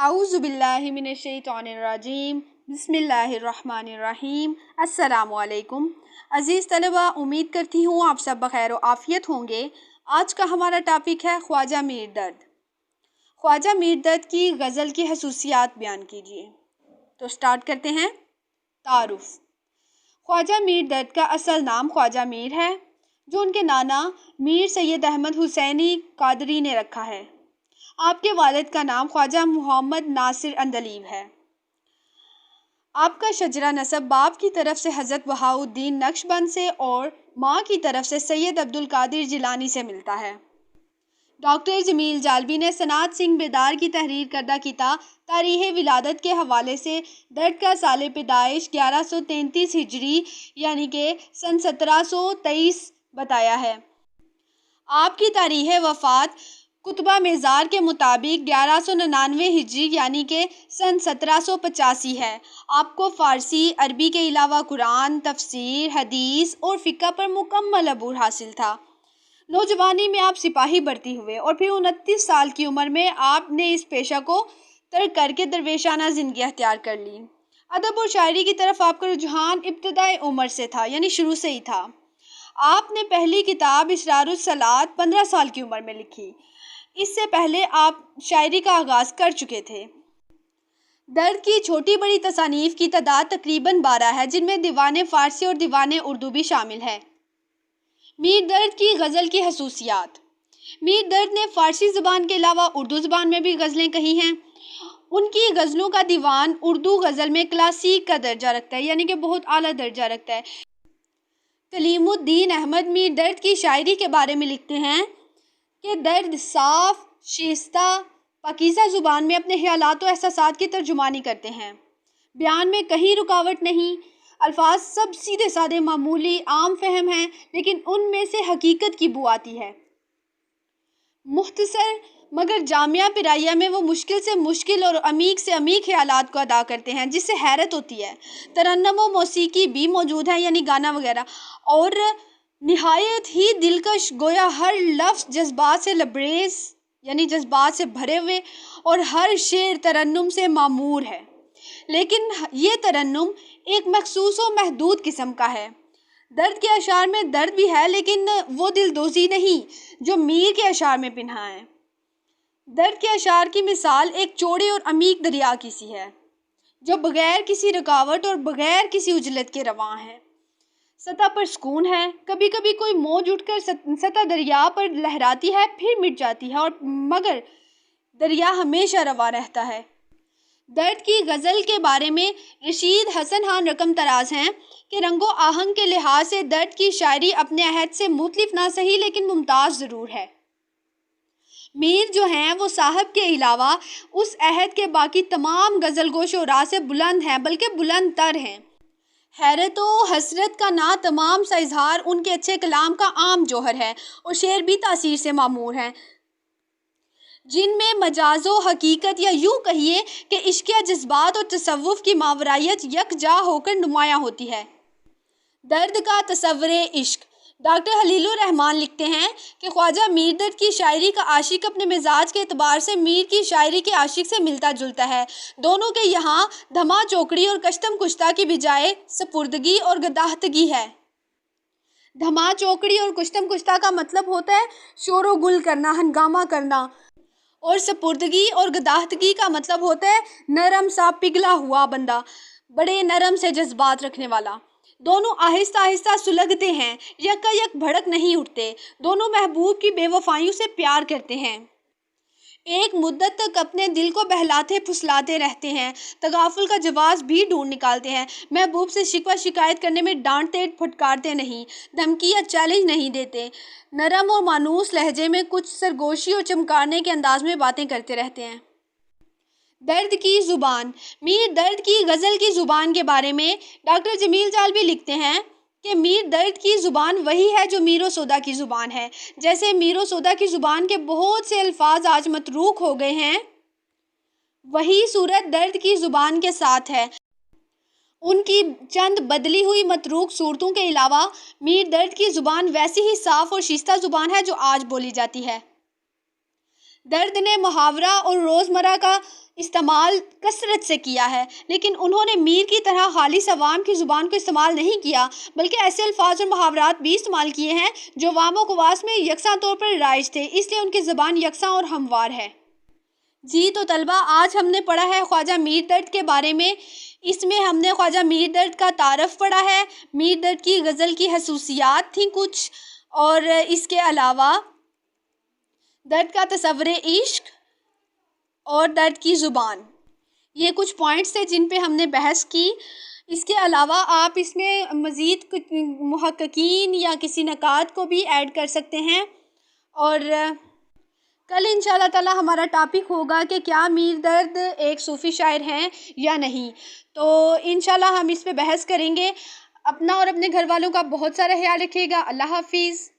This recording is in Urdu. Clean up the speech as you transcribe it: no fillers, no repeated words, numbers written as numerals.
اعوذ باللہ من الشیطان الرجیم بسم اللہ الرحمن الرحیم۔ السلام علیکم عزیز طلبہ، امید کرتی ہوں آپ سب بخیر و عافیت ہوں گے۔ آج کا ہمارا ٹاپک ہے خواجہ میر درد۔ خواجہ میر درد کی غزل کی خصوصیات بیان کیجیے۔ تو سٹارٹ کرتے ہیں۔ تعارف۔ خواجہ میر درد کا اصل نام خواجہ میر ہے، جو ان کے نانا میر سید احمد حسینی قادری نے رکھا ہے۔ آپ کے والد کا نام خواجہ محمد ناصر اندلیب ہے۔ آپ کا شجرہ نسب باپ کی طرف سے حضرت بہاء الدین نقشبند سے اور ماں کی طرف سے سید عبدالقادر جیلانی سے ملتا ہے۔ ڈاکٹر جمیل جالبی نے سنات سنگھ بیدار کی تحریر کردہ کتاب تاریخ ولادت کے حوالے سے درد کا سال پیدائش 1133 ہجری یعنی کہ سن 1723 بتایا ہے۔ آپ کی تاریخ وفات کتبہ میزار کے مطابق 1199 ہجری یعنی کہ سن 1785 ہے۔ آپ کو فارسی، عربی کے علاوہ قرآن، تفسیر، حدیث اور فقہ پر مکمل عبور حاصل تھا۔ نوجوانی میں آپ سپاہی بھرتی ہوئے اور پھر 29 سال کی عمر میں آپ نے اس پیشہ کو ترک کر کے درویشانہ زندگی اختیار کر لی۔ ادب اور شاعری کی طرف آپ کا رجحان ابتدائی عمر سے تھا، یعنی شروع سے ہی تھا۔ آپ نے پہلی کتاب اسرار الصلاۃ 15 سال کی عمر میں لکھی۔ اس سے پہلے آپ شاعری کا آغاز کر چکے تھے۔ درد کی چھوٹی بڑی تصانیف کی تعداد تقریباً 12 ہے، جن میں دیوان فارسی اور دیوان اردو بھی شامل ہے۔ میر درد کی غزل کی خصوصیات۔ میر درد نے فارسی زبان کے علاوہ اردو زبان میں بھی غزلیں کہی ہیں۔ ان کی غزلوں کا دیوان اردو غزل میں کلاسیک کا درجہ رکھتا ہے، یعنی کہ بہت اعلیٰ درجہ رکھتا ہے۔ کلیم الدین احمد میر درد کی شاعری کے بارے میں لکھتے ہیں کہ درد صاف، شائستہ، پاکیزہ زبان میں اپنے خیالات و احساسات کی ترجمانی کرتے ہیں۔ بیان میں کہیں رکاوٹ نہیں، الفاظ سب سیدھے سادے معمولی عام فہم ہیں، لیکن ان میں سے حقیقت کی بو آتی ہے۔ مختصر مگر جامعہ پیرائیہ میں وہ مشکل سے مشکل اور عمیق سے عمیق خیالات کو ادا کرتے ہیں، جس سے حیرت ہوتی ہے۔ ترنم و موسیقی بھی موجود ہے، یعنی گانا وغیرہ، اور نہایت ہی دلکش، گویا ہر لفظ جذبات سے لبریز یعنی جذبات سے بھرے ہوئے، اور ہر شعر ترنم سے معمور ہے۔ لیکن یہ ترنم ایک مخصوص و محدود قسم کا ہے۔ درد کے اشعار میں درد بھی ہے، لیکن وہ دلدوزی نہیں جو میر کے اشعار میں پنہاں ہے۔ درد کے اشعار کی مثال ایک چوڑے اور عمیق دریا کی سی ہے، جو بغیر کسی رکاوٹ اور بغیر کسی عجلت کے رواں ہے۔ سطح پر سکون ہے، کبھی کبھی کوئی موج اٹھ کر سطح دریا پر لہراتی ہے، پھر مٹ جاتی ہے، اور مگر دریا ہمیشہ رواں رہتا ہے۔ درد کی غزل کے بارے میں رشید حسن خان رقم طراز ہیں کہ رنگ و آہنگ کے لحاظ سے درد کی شاعری اپنے عہد سے مختلف نہ صحیح لیکن ممتاز ضرور ہے۔ میر جو ہیں وہ صاحب کے علاوہ اس عہد کے باقی تمام غزل گو شعراء سے بلند ہیں، بلکہ بلند تر ہیں۔ حیرت و حسرت کا نہ تمام سا اظہار ان کے اچھے کلام کا عام جوہر ہے، اور شعر بھی تاثیر سے معمور ہیں، جن میں مجاز و حقیقت، یا یوں کہیے کہ عشق، جذبات اور تصوف کی ماورائیت یکجا ہو کر نمایاں ہوتی ہے۔ درد کا تصور عشق۔ ڈاکٹر خلیل الرحمن لکھتے ہیں کہ خواجہ میر درد کی شاعری کا عاشق اپنے مزاج کے اعتبار سے میر کی شاعری کے عاشق سے ملتا جلتا ہے۔ دونوں کے یہاں دھما چوکڑی اور کشتم کشتہ کی بجائے سپردگی اور گداہتگی ہے۔ دھما چوکڑی اور کشتم کشتہ کا مطلب ہوتا ہے شور و گل کرنا، ہنگامہ کرنا، اور سپردگی اور گداہتگی کا مطلب ہوتا ہے نرم سا پگھلا ہوا بندہ، بڑے نرم سے جذبات رکھنے والا۔ دونوں آہستہ آہستہ سلگتے ہیں، یکا یک بھڑک نہیں اٹھتے۔ دونوں محبوب کی بے وفائیوں سے پیار کرتے ہیں، ایک مدت تک اپنے دل کو بہلاتے پھسلاتے رہتے ہیں، تغافل کا جواز بھی ڈھونڈ نکالتے ہیں، محبوب سے شکوہ شکایت کرنے میں ڈانٹتے پھٹکارتے نہیں، دھمکی یا چیلنج نہیں دیتے، نرم اور مانوس لہجے میں کچھ سرگوشی اور چمکانے کے انداز میں باتیں کرتے رہتے ہیں۔ درد کی زبان۔ میر درد کی غزل کی زبان کے بارے میں ڈاکٹر جمیل جالبی لکھتے ہیں کہ میر درد کی زبان وہی ہے جو میر و سودا کی زبان ہے۔ جیسے میر و سودا کی زبان کے بہت سے الفاظ آج متروک ہو گئے ہیں، وہی صورت درد کی زبان کے ساتھ ہے۔ ان کی چند بدلی ہوئی متروک صورتوں کے علاوہ میر درد کی زبان ویسی ہی صاف اور شائستہ زبان ہے جو آج بولی جاتی ہے۔ درد نے محاورہ اور روزمرہ کا استعمال کثرت سے کیا ہے، لیکن انہوں نے میر کی طرح خالص عوام کی زبان کو استعمال نہیں کیا، بلکہ ایسے الفاظ اور محاورات بھی استعمال کیے ہیں جو عوام و خواص میں یکساں طور پر رائج تھے، اس لیے ان کی زبان یکساں اور ہموار ہے۔ جی تو طلبہ، آج ہم نے پڑھا ہے خواجہ میر درد کے بارے میں۔ اس میں ہم نے خواجہ میر درد کا تعارف پڑھا ہے، میر درد کی غزل کی خصوصیات تھیں کچھ، اور اس کے علاوہ درد کا تصور عشق اور درد کی زبان، یہ کچھ پوائنٹس تھے جن پہ ہم نے بحث کی۔ اس کے علاوہ آپ اس میں مزید کچھ محققین یا کسی نقاد کو بھی ایڈ کر سکتے ہیں، اور کل انشاءاللہ تعالی ہمارا ٹاپک ہوگا کہ کیا میر درد ایک صوفی شاعر ہیں یا نہیں، تو انشاءاللہ ہم اس پہ بحث کریں گے۔ اپنا اور اپنے گھر والوں کا بہت سارا خیال رکھیے گا۔ اللہ حافظ۔